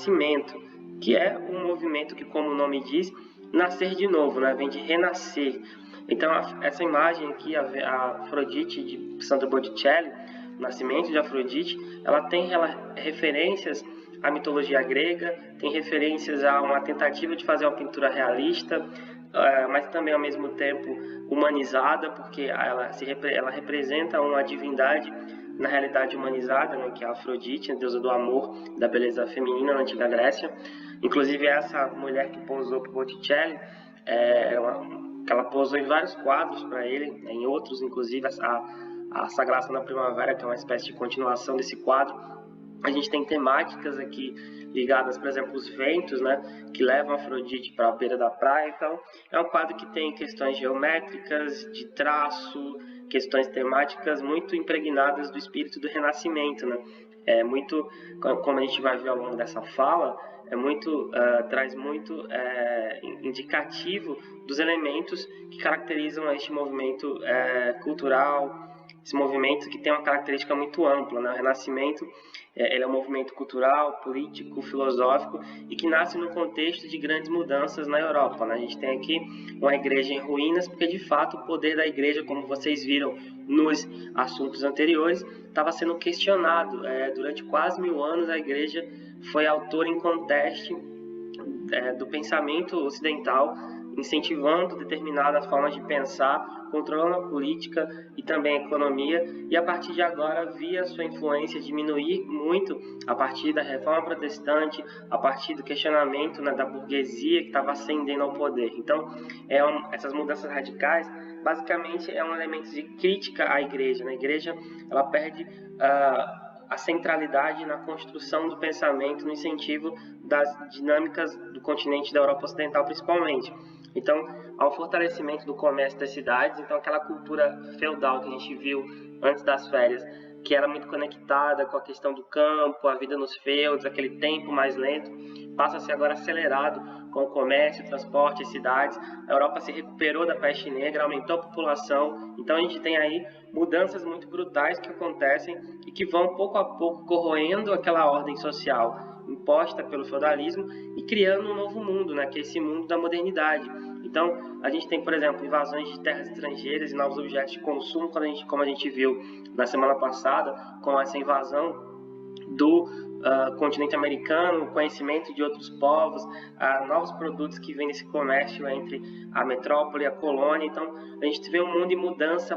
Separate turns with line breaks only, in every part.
renascimento, que é um movimento que, como o nome diz, nascer de novo, né? Vem de renascer. Então, essa imagem aqui, a Afrodite de Sandro Botticelli, o nascimento de Afrodite, ela tem referências à mitologia grega, tem referências a uma tentativa de fazer uma pintura realista, mas também ao mesmo tempo humanizada, porque ela representa uma divindade na realidade humanizada, né, que é a Afrodite, a deusa do amor, da beleza feminina na antiga Grécia. Inclusive essa mulher que posou para Botticelli, ela posou em vários quadros para ele, em outros, inclusive a Sagração da Primavera, que é uma espécie de continuação desse quadro. A gente tem temáticas aqui ligadas, por exemplo, os ventos, né, que levam Afrodite para a beira da praia. Então, é um quadro que tem questões geométricas, de traço, questões temáticas muito impregnadas do espírito do Renascimento, né? Muito, como a gente vai ver ao longo dessa fala, traz muito indicativo dos elementos que caracterizam este movimento cultural, esse movimento que tem uma característica muito ampla, né? O Renascimento ele é um movimento cultural, político, filosófico e que nasce no contexto de grandes mudanças na Europa, né? A gente tem aqui uma igreja em ruínas, porque de fato o poder da igreja, como vocês viram nos assuntos anteriores, estava sendo questionado. Durante quase 1000 anos a igreja foi autora em conteste do pensamento ocidental, incentivando determinadas formas de pensar, controlando a política e também a economia, e a partir de agora via sua influência diminuir muito a partir da reforma protestante, a partir do questionamento, né, da burguesia que estava ascendendo ao poder. Então, essas mudanças radicais, basicamente, é um elemento de crítica à igreja, né? A igreja ela perde a centralidade na construção do pensamento, no incentivo das dinâmicas do continente da Europa Ocidental, principalmente. Então, ao fortalecimento do comércio das cidades, então aquela cultura feudal que a gente viu antes das férias, que era muito conectada com a questão do campo, a vida nos feudos, aquele tempo mais lento, passa a ser agora acelerado com o comércio, o transporte, as cidades. A Europa se recuperou da peste negra, aumentou a população, então a gente tem aí mudanças muito brutais que acontecem e que vão pouco a pouco corroendo aquela ordem social imposta pelo feudalismo e criando um novo mundo, né, que é esse mundo da modernidade. Então, a gente tem, por exemplo, invasões de terras estrangeiras e novos objetos de consumo, como a gente viu na semana passada, com essa invasão do continente americano, o conhecimento de outros povos, novos produtos que vêm nesse comércio entre a metrópole e a colônia. Então, a gente vê um mundo em mudança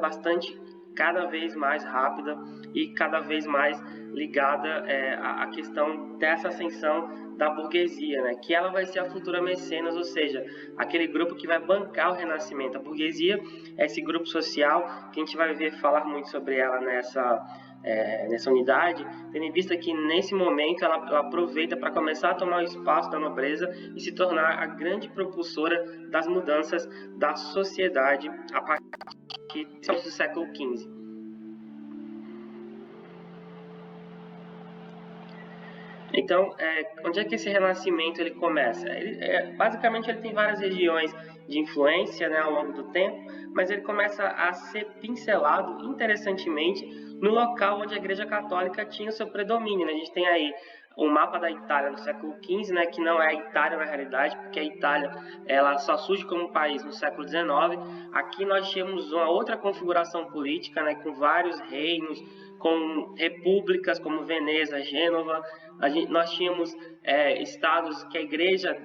cada vez mais rápida e cada vez mais ligada à questão dessa ascensão da burguesia, né? Que ela vai ser a futura mecenas, ou seja, aquele grupo que vai bancar o renascimento. A burguesia é esse grupo social que a gente vai ver falar muito sobre ela nessa unidade, tendo em vista que nesse momento ela aproveita para começar a tomar o espaço da nobreza e se tornar a grande propulsora das mudanças da sociedade a partir do século XV. Então, onde é que esse renascimento ele começa? Basicamente, ele tem várias regiões de influência, né, ao longo do tempo, mas ele começa a ser pincelado, interessantemente, no local onde a Igreja Católica tinha o seu predomínio, né? A gente tem aí o mapa da Itália no século XV, né, que não é a Itália na realidade, porque a Itália ela só surge como país no século XIX. Aqui nós tínhamos uma outra configuração política, né, com vários reinos, com repúblicas como Veneza, Gênova. Nós tínhamos estados que a igreja,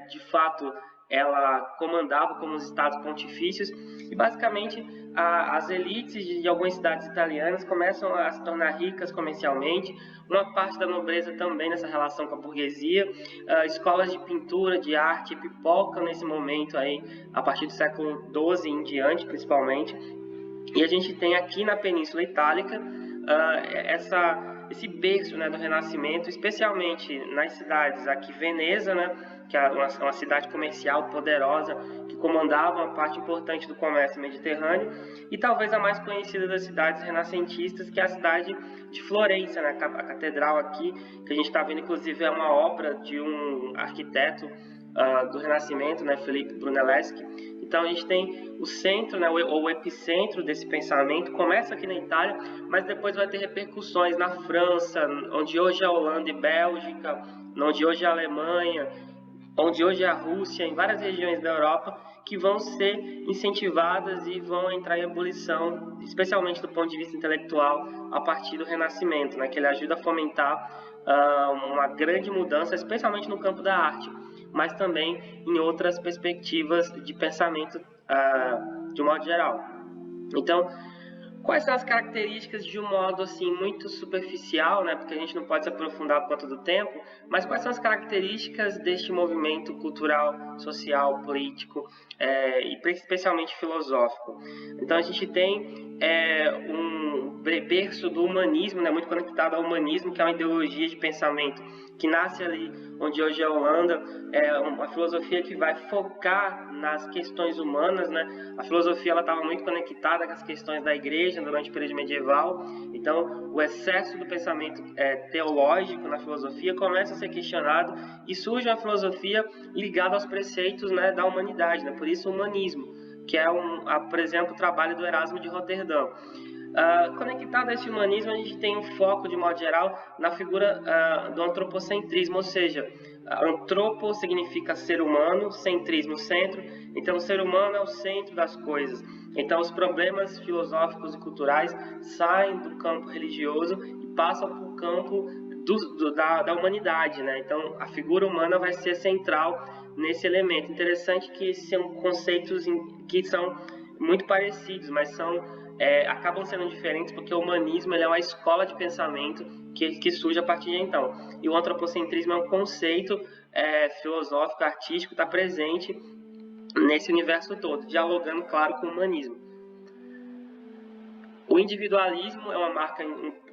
de fato, ela comandava como os estados pontifícios, e basicamente as elites de algumas cidades italianas começam a se tornar ricas comercialmente, uma parte da nobreza também nessa relação com a burguesia, escolas de pintura, de arte pipocam nesse momento aí, a partir do século XII em diante, principalmente, e a gente tem aqui na Península Itálica esse berço, né, do Renascimento, especialmente nas cidades aqui, Veneza, né, que é uma cidade comercial poderosa que comandava uma parte importante do comércio mediterrâneo, e talvez a mais conhecida das cidades renascentistas, que é a cidade de Florença, né, a catedral aqui, que a gente está vendo, inclusive, é uma obra de um arquiteto do Renascimento, né, Filippo Brunelleschi. Então a gente tem o centro, né, ou o epicentro desse pensamento, começa aqui na Itália, mas depois vai ter repercussões na França, onde hoje é a Holanda e Bélgica, onde hoje é a Alemanha, onde hoje é a Rússia, em várias regiões da Europa, que vão ser incentivadas e vão entrar em ebulição, especialmente do ponto de vista intelectual, a partir do Renascimento, né, que ele ajuda a fomentar uma grande mudança, especialmente no campo da arte, mas também em outras perspectivas de pensamento de um modo geral. Então, quais são as características de um modo assim muito superficial, né? Porque a gente não pode se aprofundar por conta do tempo, mas quais são as características deste movimento cultural, social, político e especialmente filosófico? Então a gente tem um berço do humanismo, né? Muito conectado ao humanismo, que é uma ideologia de pensamento que nasce ali onde hoje é a Holanda, é uma filosofia que vai focar nas questões humanas, né? A filosofia ela estava muito conectada com as questões da igreja durante o período medieval, então o excesso do pensamento teológico na filosofia começa a ser questionado e surge uma filosofia ligada aos preceitos, né, da humanidade, né? Por isso o humanismo, que é, por exemplo, o trabalho do Erasmo de Roterdã. Conectado a esse humanismo, a gente tem um foco, de modo geral, na figura do antropocentrismo, ou seja, antropo significa ser humano, centrismo, centro, então o ser humano é o centro das coisas. Então os problemas filosóficos e culturais saem do campo religioso e passam para o campo da humanidade, né? Então a figura humana vai ser central nesse elemento. Interessante que são conceitos que são muito parecidos, mas acabam sendo diferentes porque o humanismo ele é uma escola de pensamento que surge a partir de então. E o antropocentrismo é um conceito filosófico, artístico, está presente nesse universo todo, dialogando, claro, com o humanismo. O individualismo é uma marca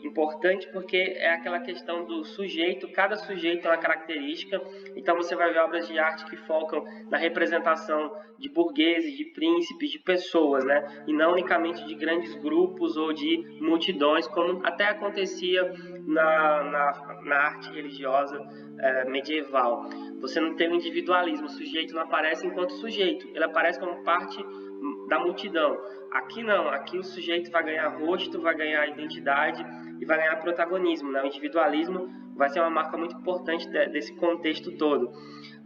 importante porque é aquela questão do sujeito, cada sujeito é uma característica, então você vai ver obras de arte que focam na representação de burgueses, de príncipes, de pessoas, né? E não unicamente de grandes grupos ou de multidões, como até acontecia na arte religiosa medieval. Você não tem o individualismo, o sujeito não aparece enquanto sujeito, ele aparece como parte da multidão. Aqui não, aqui o sujeito vai ganhar rosto, vai ganhar identidade e vai ganhar protagonismo, né? O individualismo vai ser uma marca muito importante desse contexto todo.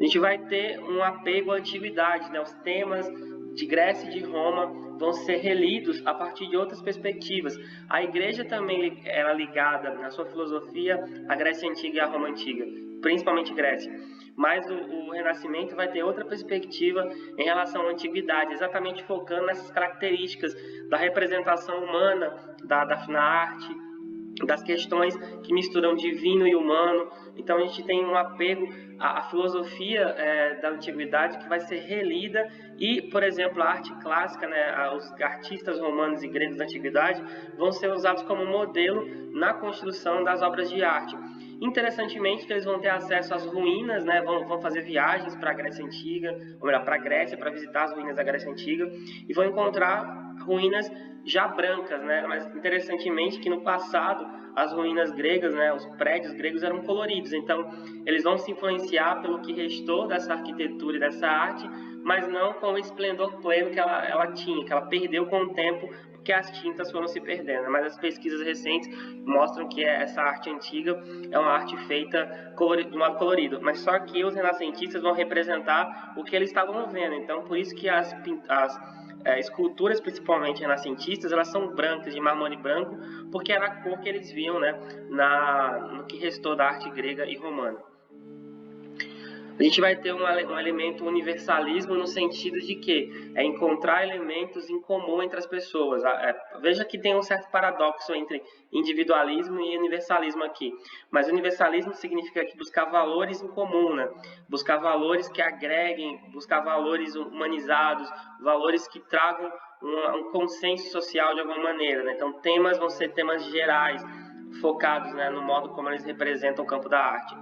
A gente vai ter um apego à antiguidade, né? Os temas de Grécia e de Roma vão ser relidos a partir de outras perspectivas. A igreja também era ligada na sua filosofia à Grécia Antiga e à Roma Antiga, principalmente Grécia. Mas o Renascimento vai ter outra perspectiva em relação à antiguidade, exatamente focando nessas características da representação humana na arte, das questões que misturam divino e humano. Então a gente tem um apego à filosofia da antiguidade que vai ser relida e, por exemplo, a arte clássica, né, os artistas romanos e gregos da antiguidade vão ser usados como modelo na construção das obras de arte. Interessantemente que eles vão ter acesso às ruínas, né, vão fazer viagens para a Grécia Antiga, ou melhor, para a Grécia, para visitar as ruínas da Grécia Antiga, e vão encontrar ruínas já brancas, né? Mas interessantemente que no passado as ruínas gregas, né, os prédios gregos eram coloridos, então eles vão se influenciar pelo que restou dessa arquitetura e dessa arte, mas não com o esplendor pleno que ela tinha, que ela perdeu com o tempo, porque as tintas foram se perdendo. Mas as pesquisas recentes mostram que essa arte antiga é uma arte feita de modo colorido, mas só que os renascentistas vão representar o que eles estavam vendo, então por isso que as esculturas, principalmente renascentistas, elas são brancas, de mármore branco, porque era a cor que eles viam, né, no que restou da arte grega e romana. A gente vai ter um elemento universalismo no sentido de que é encontrar elementos em comum entre as pessoas. Veja que tem um certo paradoxo entre individualismo e universalismo aqui. Mas universalismo significa que buscar valores em comum, né? Buscar valores que agreguem, buscar valores humanizados, valores que tragam um consenso social de alguma maneira, né? Então temas vão ser temas gerais, focados, né, no modo como eles representam o campo da arte.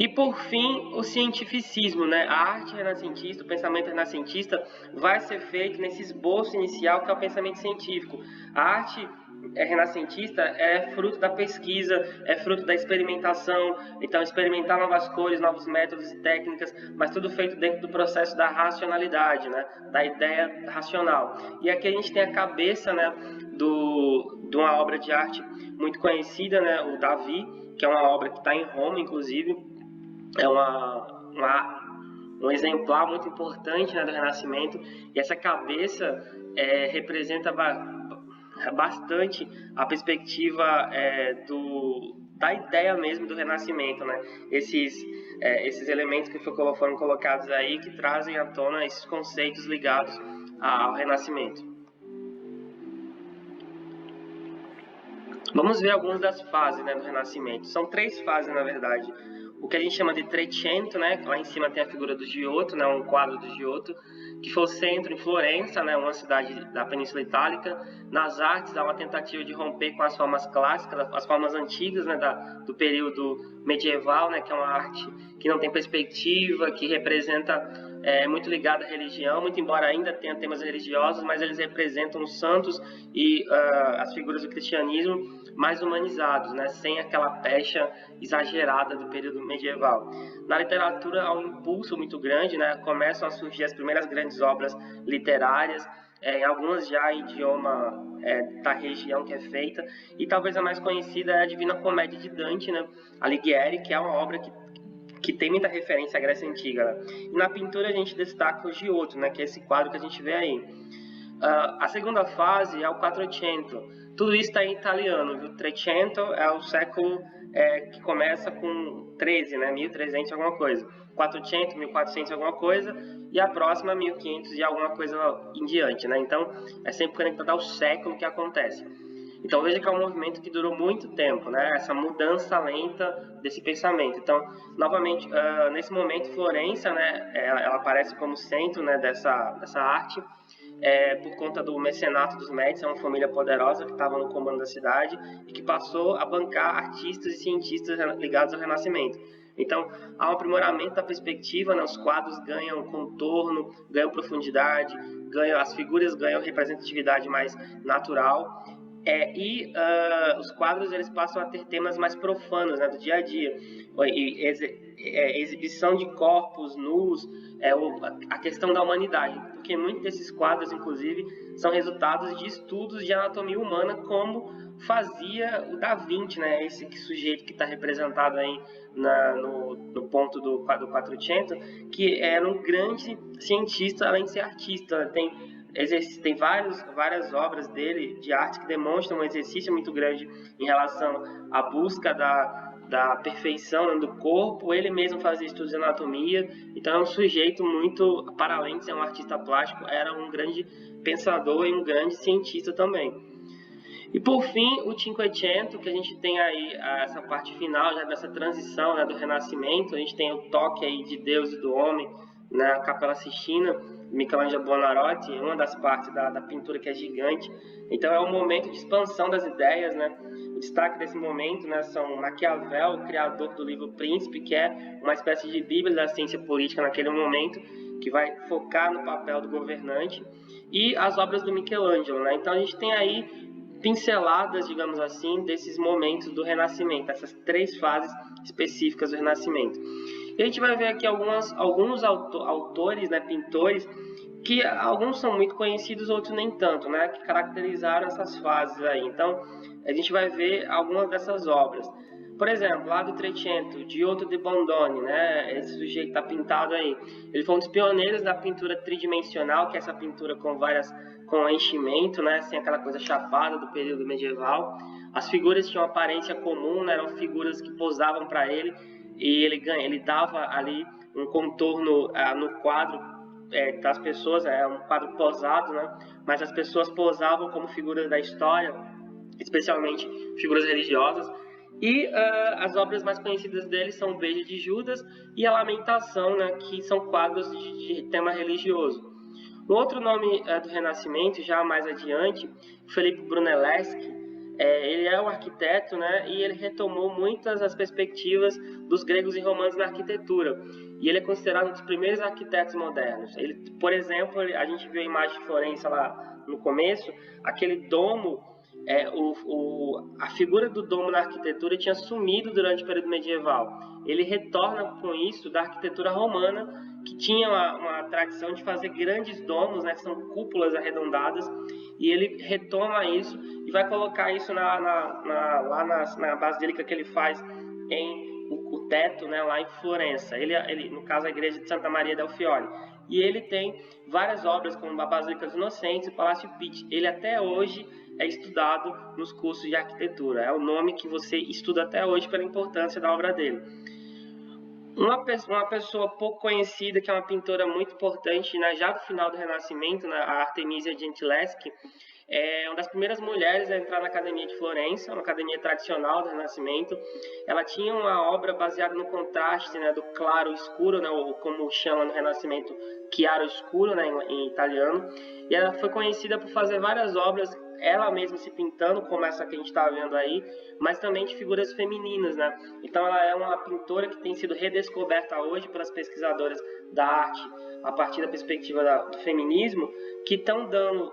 E, por fim, o cientificismo, né? A arte renascentista, o pensamento renascentista vai ser feito nesse esboço inicial que é o pensamento científico. A arte renascentista é fruto da pesquisa, é fruto da experimentação. Então, experimentar novas cores, novos métodos e técnicas, mas tudo feito dentro do processo da racionalidade, né? Da ideia racional. E aqui a gente tem a cabeça, né, de uma obra de arte muito conhecida, né, o Davi, que é uma obra que está em Roma, inclusive. É um exemplar muito importante, né, do Renascimento. E essa cabeça representa bastante a perspectiva da ideia mesmo do Renascimento, né? Esses elementos que foram colocados aí, que trazem à tona esses conceitos ligados ao Renascimento. Vamos ver algumas das fases, né, do Renascimento. São 3 fases, na verdade. O que a gente chama de Trecento, né? Lá em cima tem a figura do Giotto, né? Um quadro do Giotto, que foi o centro em Florença, né? Uma cidade da Península Itálica. Nas artes, há uma tentativa de romper com as formas clássicas, as formas antigas, né? Do período medieval, né? Que é uma arte que não tem perspectiva, que representa muito ligada à religião, muito embora ainda tenha temas religiosos, mas eles representam os santos e as figuras do cristianismo mais humanizados, né? Sem aquela pecha exagerada do período medieval. Na literatura há um impulso muito grande, né? Começam a surgir as primeiras grandes obras literárias, algumas já em idioma da região que é feita, e talvez a mais conhecida é a Divina Comédia de Dante, né? Alighieri, que é uma obra que tem muita referência à Grécia Antiga, né? E na pintura a gente destaca o Giotto, né? Que é esse quadro que a gente vê aí. A segunda fase é o Quattrocento. Tudo isso está em italiano, viu? Trecento é o século que começa com 13, né? 1300 alguma coisa. 400, 1400 alguma coisa, e a próxima 1500 e alguma coisa em diante, né? Então, é sempre conectado ao século que acontece. Então, veja que é um movimento que durou muito tempo, né? Essa mudança lenta desse pensamento. Então, novamente, nesse momento, Florença, né? Ela aparece como centro, né? dessa arte, por conta do mecenato dos Médici, é uma família poderosa que estava no comando da cidade e que passou a bancar artistas e cientistas ligados ao Renascimento. Então, há um aprimoramento da perspectiva, né? Os quadros ganham contorno, ganham profundidade, as figuras ganham representatividade mais natural. Os quadros eles passam a ter temas mais profanos, né, do dia a dia, exibição de corpos nus, a questão da humanidade, porque muitos desses quadros, inclusive, são resultados de estudos de anatomia humana, como fazia o Da Vinci, né, esse sujeito que está representado aí no ponto do 400, que era um grande cientista, além de ser artista. Tem várias obras dele de arte que demonstram um exercício muito grande em relação à busca da perfeição, né, do corpo. Ele mesmo fazia estudos de anatomia, então é um sujeito muito, para além de ser um artista plástico, era um grande pensador e um grande cientista também. E por fim, o Cinquecento, que a gente tem aí essa parte final, já dessa transição, né, do Renascimento. A gente tem o toque aí de Deus e do homem na Capela Sistina, Michelangelo Buonarroti, uma das partes da pintura que é gigante. Então é um momento de expansão das ideias, né? O destaque desse momento, né, são Maquiavel, o criador do livro Príncipe, que é uma espécie de bíblia da ciência política naquele momento, que vai focar no papel do governante, e as obras do Michelangelo, né? Então a gente tem aí pinceladas, digamos assim, desses momentos do Renascimento, essas 3 fases específicas do Renascimento. E a gente vai ver aqui alguns autores, né, pintores, que alguns são muito conhecidos, outros nem tanto, né, que caracterizaram essas fases aí. Então, a gente vai ver algumas dessas obras. Por exemplo, lá do Trecento, Giotto de Bondone, né, esse sujeito está pintado aí. Ele foi um dos pioneiros da pintura tridimensional, que é essa pintura com enchimento, né, sem aquela coisa chapada do período medieval. As figuras tinham aparência comum, né, eram figuras que posavam para ele, e ele dava ali um contorno no quadro das pessoas, um quadro posado, né, mas as pessoas posavam como figuras da história, especialmente figuras religiosas. E as obras mais conhecidas dele são O Beijo de Judas e A Lamentação, né, que são quadros de tema religioso. Um outro nome do Renascimento, já mais adiante, Felipe Brunelleschi, ele é um arquiteto, né, e ele retomou muitas das perspectivas dos gregos e romanos na arquitetura. E ele é considerado um dos primeiros arquitetos modernos. Por exemplo, a gente viu a imagem de Florença lá no começo, aquele domo a figura do domo na arquitetura tinha sumido durante o período medieval. Ele retorna com isso da arquitetura romana, que tinha uma tradição de fazer grandes domos, né, que são cúpulas arredondadas, e ele retoma isso e vai colocar isso lá na basílica que ele faz em o teto, né, lá em Florença. Ele, no caso, a igreja de Santa Maria del Fiore. E ele tem várias obras, como a Basílica dos Inocentes e o Palácio Pitti. Ele até hoje é estudado nos cursos de arquitetura. É o nome que você estuda até hoje pela importância da obra dele. Uma pessoa pouco conhecida, que é uma pintora muito importante, né, já do final do Renascimento, né, a Artemisia Gentileschi, é uma das primeiras mulheres a entrar na Academia de Florença, uma academia tradicional do Renascimento. Ela tinha uma obra baseada no contraste, né, do claro e escuro, né, ou como chama no Renascimento, chiaro escuro, né, em italiano. E ela foi conhecida por fazer várias obras, ela mesma se pintando, como essa que a gente está vendo aí, mas também de figuras femininas, né? Então ela é uma pintora que tem sido redescoberta hoje pelas pesquisadoras da arte, a partir da perspectiva do feminismo, que estão dando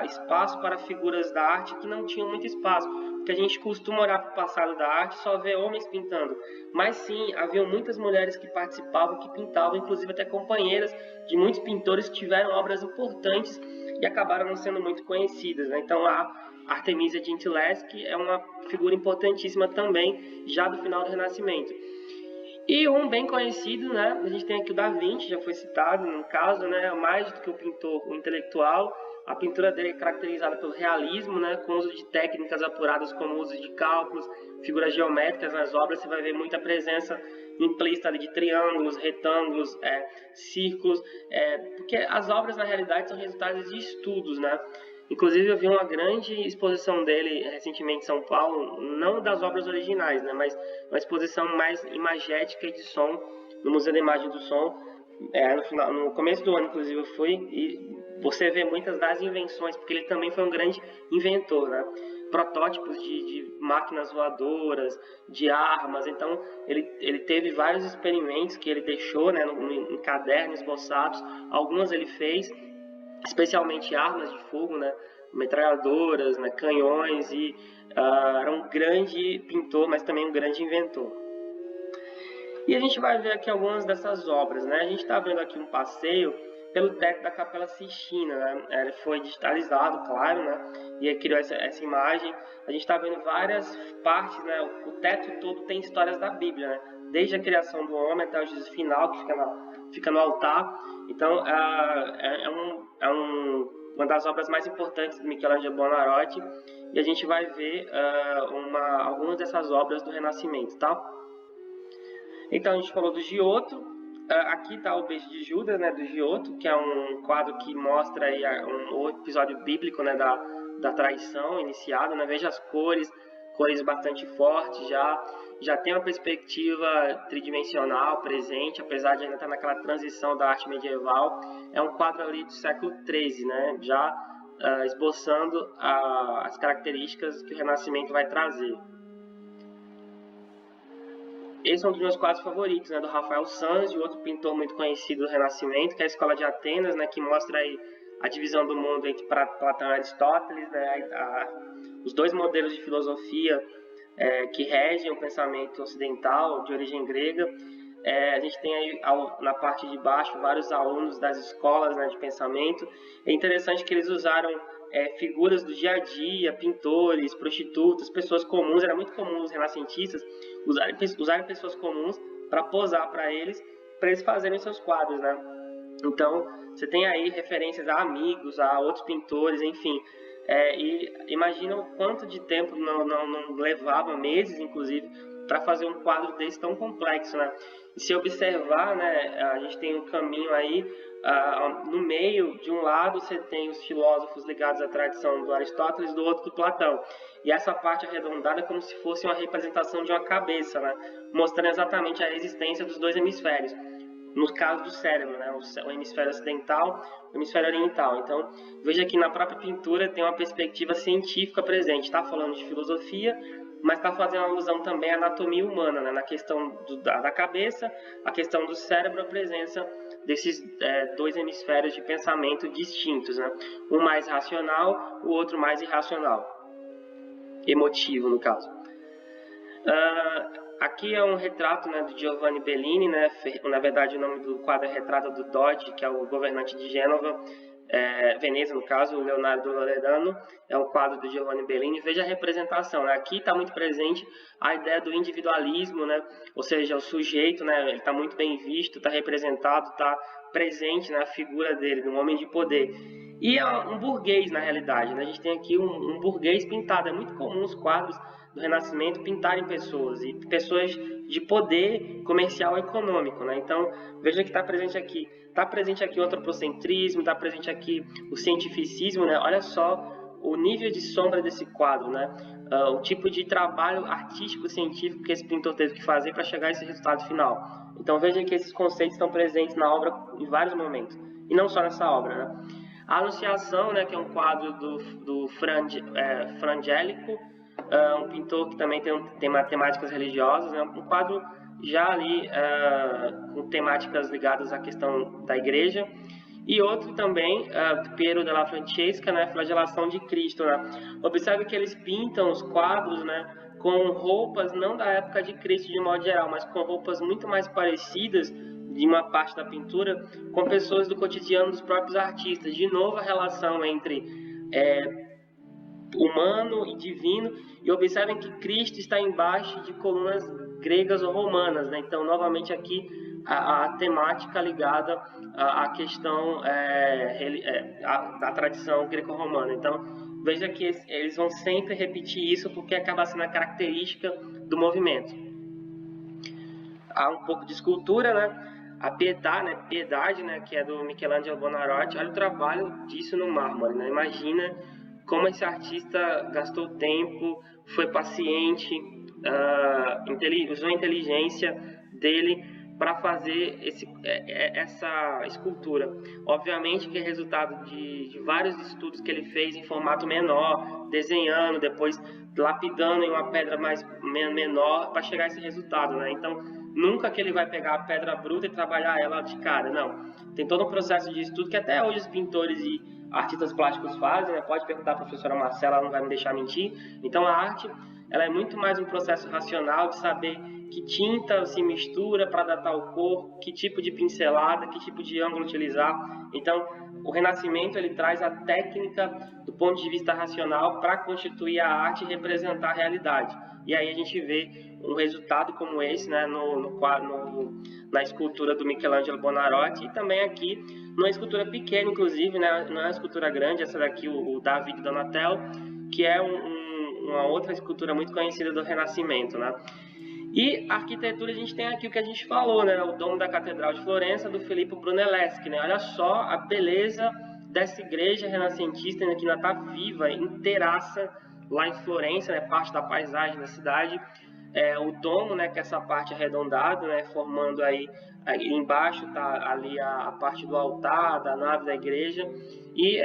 espaço para figuras da arte que não tinham muito espaço, porque a gente costuma olhar para o passado da arte e só ver homens pintando, mas sim, haviam muitas mulheres que participavam, que pintavam, inclusive até companheiras de muitos pintores que tiveram obras importantes e acabaram não sendo muito conhecidas, né? Então a Artemisia Gentileschi é uma figura importantíssima também, já do final do Renascimento. E um bem conhecido, né? A gente tem aqui o Da Vinci, já foi citado no caso, né? Mais do que o pintor, o intelectual. A pintura dele é caracterizada pelo realismo, né? Com uso de técnicas apuradas como o uso de cálculos, figuras geométricas nas obras. Você vai ver muita presença implícita ali de triângulos, retângulos, círculos, porque as obras na realidade são resultados de estudos, né? Inclusive eu vi uma grande exposição dele recentemente em São Paulo, não das obras originais, né, mas uma exposição mais imagética e de som no Museu da Imagem do Som. No começo do ano, inclusive, eu fui e você vê muitas das invenções, porque ele também foi um grande inventor, né? Protótipos de máquinas voadoras, de armas. Então ele teve vários experimentos que ele deixou, né, em cadernos esboçados. Algumas ele fez, especialmente armas de fogo, né, metralhadoras, né, canhões, e era um grande pintor, mas também um grande inventor. E a gente vai ver aqui algumas dessas obras, né? A gente está vendo aqui um passeio pelo teto da Capela Sistina, né? Ele foi digitalizado, claro, né? E aí criou essa imagem. A gente está vendo várias partes, né? O teto todo tem histórias da Bíblia, né? Desde a criação do homem até o juízo final, que fica no altar. Então, uma das obras mais importantes de Michelangelo Buonarroti. E a gente vai ver algumas dessas obras do Renascimento, tá? Então a gente falou do Giotto. Aqui está o Beijo de Judas, né, do Giotto, que é um quadro que mostra aí um episódio bíblico, né, da traição iniciada, né? Veja as cores bastante fortes, já tem uma perspectiva tridimensional presente, apesar de ainda estar naquela transição da arte medieval. É um quadro ali do século XIII, né, já esboçando as características que o Renascimento vai trazer. Esse é um dos meus quadros favoritos, né, do Rafael Sanzio, outro pintor muito conhecido do Renascimento, que é a Escola de Atenas, né, que mostra aí a divisão do mundo entre Platão e Aristóteles, né, os dois modelos de filosofia que regem o pensamento ocidental de origem grega. A gente tem aí na parte de baixo vários alunos das escolas, né, de pensamento. É interessante que eles usaram figuras do dia a dia, pintores, prostitutas, pessoas comuns. Era muito comum os renascentistas usarem pessoas comuns para posar para eles fazerem seus quadros, né? Então, você tem aí referências a amigos, a outros pintores, enfim. E imagina o quanto de tempo não levava, meses inclusive, para fazer um quadro desse tão complexo, né? E se observar, né, a gente tem um caminho aí, no meio, de um lado você tem os filósofos ligados à tradição do Aristóteles, do outro do Platão. E essa parte arredondada é como se fosse uma representação de uma cabeça, né, mostrando exatamente a existência dos dois hemisférios. No caso do cérebro, né, o hemisfério ocidental e o hemisfério oriental. Então, veja que na própria pintura tem uma perspectiva científica presente. Está falando de filosofia, mas está fazendo alusão também à anatomia humana, né, na questão da cabeça, a questão do cérebro, a presença desses dois hemisférios de pensamento distintos, né? Um mais racional, o outro mais irracional. emotivo, no caso. Aqui é um retrato, né, do Giovanni Bellini, né? Na verdade, o nome do quadro é Retrato do Doge, que é o governante de Gênova, Veneza, no caso, o Leonardo Loredano, é um quadro do Giovanni Bellini. Veja a representação, né? Aqui está muito presente a ideia do individualismo, né? Ou seja, o sujeito, né, ele está muito bem visto, está representado, está presente na figura dele, um homem de poder. E é um burguês, na realidade, né? A gente tem aqui um burguês pintado. É muito comum os quadros do Renascimento pintarem pessoas, e pessoas de poder comercial e econômico, né? Então, veja que está presente aqui o antropocentrismo, está presente aqui o cientificismo, né? Olha só o nível de sombra desse quadro, né? O tipo de trabalho artístico, científico que esse pintor teve que fazer para chegar a esse resultado final. Então, veja que esses conceitos estão presentes na obra em vários momentos, e não só nessa obra, né? A Anunciação, né, que é um quadro do Frangélico, um pintor que também tem temáticas religiosas, né, um quadro já ali com temáticas ligadas à questão da igreja. E outro também, Piero della Francesca, né, Flagelação de Cristo. Né? Observe que eles pintam os quadros, né, com roupas não da época de Cristo de modo geral, mas com roupas muito mais parecidas de uma parte da pintura com pessoas do cotidiano dos próprios artistas. De novo, a relação entre humano e divino, e observem que Cristo está embaixo de colunas gregas ou romanas, né? Então, novamente aqui, a temática ligada à questão da tradição greco-romana. Então, veja que eles vão sempre repetir isso porque acaba sendo a característica do movimento. Há um pouco de escultura, né? A Piedade, né, que é do Michelangelo Buonarroti. Olha o trabalho disso no mármore, né? Imagina como esse artista gastou tempo, foi paciente, usou a inteligência dele para fazer essa escultura. Obviamente que é resultado de vários estudos que ele fez em formato menor, desenhando, depois lapidando em uma pedra menor para chegar a esse resultado, né? Então, nunca que ele vai pegar a pedra bruta e trabalhar ela de cara, não. Tem todo um processo de estudo que até hoje os pintores e artistas plásticos fazem, né? Pode perguntar à professora Marcela, ela não vai me deixar mentir. Então, a arte, ela é muito mais um processo racional de saber que tinta se mistura para datar o corpo, que tipo de pincelada, que tipo de ângulo utilizar. Então, o Renascimento ele traz a técnica do ponto de vista racional para constituir a arte e representar a realidade. E aí a gente vê um resultado como esse, né, na escultura do Michelangelo Buonarroti, e também aqui numa escultura pequena, inclusive, né, não é uma escultura grande, essa daqui, o David Donatello, que é uma outra escultura muito conhecida do Renascimento, né? E a arquitetura, a gente tem aqui o que a gente falou, né? O domo da Catedral de Florença, do Filippo Brunelleschi, né? Olha só a beleza dessa igreja renascentista, né, que ainda está viva, inteiraça, lá em Florença, né? Parte da paisagem da cidade. O domo, né, que é essa parte arredondada, né, formando aí embaixo tá ali a parte do altar, da nave da igreja. E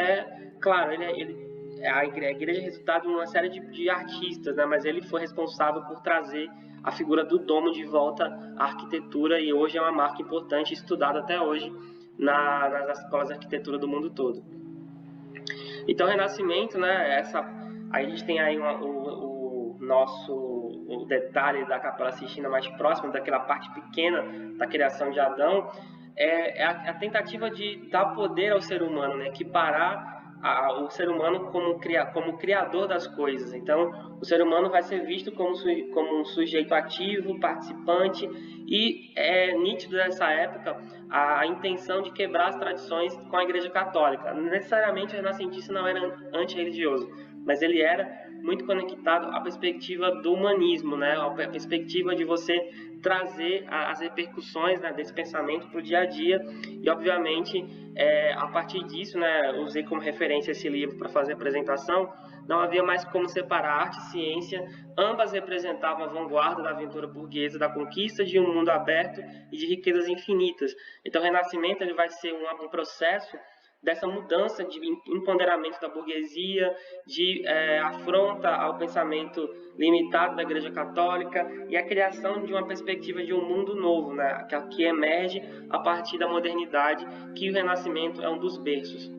claro, a igreja é resultado de uma série de artistas, né, mas ele foi responsável por trazer a figura do domo de volta à arquitetura, e hoje é uma marca importante, estudada até hoje nas escolas de arquitetura do mundo todo. Então, o Renascimento, né, aí a gente tem aí o detalhe da Capela Sistina mais próximo, daquela parte pequena da criação de Adão, é a tentativa de dar poder ao ser humano, né, equiparar o ser humano como criador das coisas. Então, o ser humano vai ser visto como um sujeito ativo, participante, e é nítido nessa época a intenção de quebrar as tradições com a Igreja Católica. Necessariamente o renascentista não era antirreligioso, mas ele era muito conectado à perspectiva do humanismo, né? A perspectiva de você trazer as repercussões, né, desse pensamento para o dia a dia. E, obviamente, a partir disso, né, usei como referência esse livro para fazer a apresentação. Não havia mais como separar arte e ciência, ambas representavam a vanguarda da aventura burguesa, da conquista de um mundo aberto e de riquezas infinitas. Então, o Renascimento ele vai ser um processo dessa mudança de empoderamento da burguesia, de afronta ao pensamento limitado da Igreja Católica, e a criação de uma perspectiva de um mundo novo, né, que emerge a partir da modernidade, que o Renascimento é um dos berços.